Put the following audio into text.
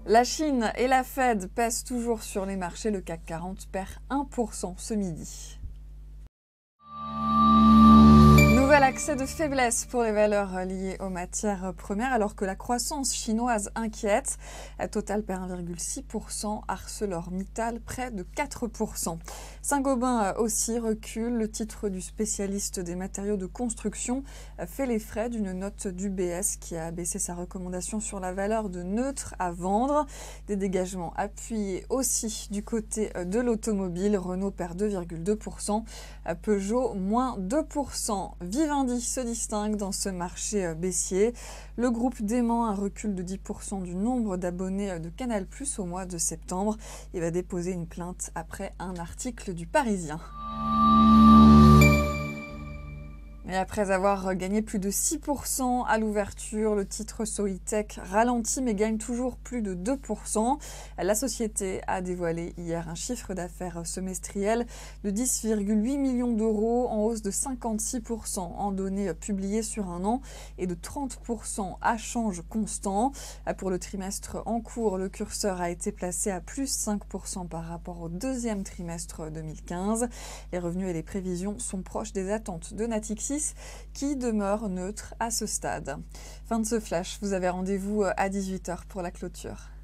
La Chine et la Fed pèsent toujours sur les marchés. Le CAC 40 perd 1% ce midi. Nouvel accès de faiblesse pour les valeurs liées aux matières premières alors que la croissance chinoise inquiète. Total perd 1,6%, ArcelorMittal près de 4%. Saint-Gobain aussi recule. Le titre du spécialiste des matériaux de construction fait les frais d'une note d'UBS qui a baissé sa recommandation sur la valeur de neutre à vendre. Des dégagements appuyés aussi du côté de l'automobile. Renault perd 2,2%, Peugeot moins 2%. Vivendi se distingue dans ce marché baissier. Le groupe dément un recul de 10% du nombre d'abonnés de Canal+ au mois de septembre. Il va déposer une plainte après un article du Parisien. Et après avoir gagné plus de 6% à l'ouverture, le titre Soitec ralentit mais gagne toujours plus de 2%. La société a dévoilé hier un chiffre d'affaires semestriel de 10,8 millions d'euros en hausse de 56% en données publiées sur un an et de 30% à change constant. Pour le trimestre en cours, le curseur a été placé à plus 5% par rapport au deuxième trimestre 2015. Les revenus et les prévisions sont proches des attentes de Natixis qui demeure neutre à ce stade. Fin de ce flash, vous avez rendez-vous à 18 h pour la clôture.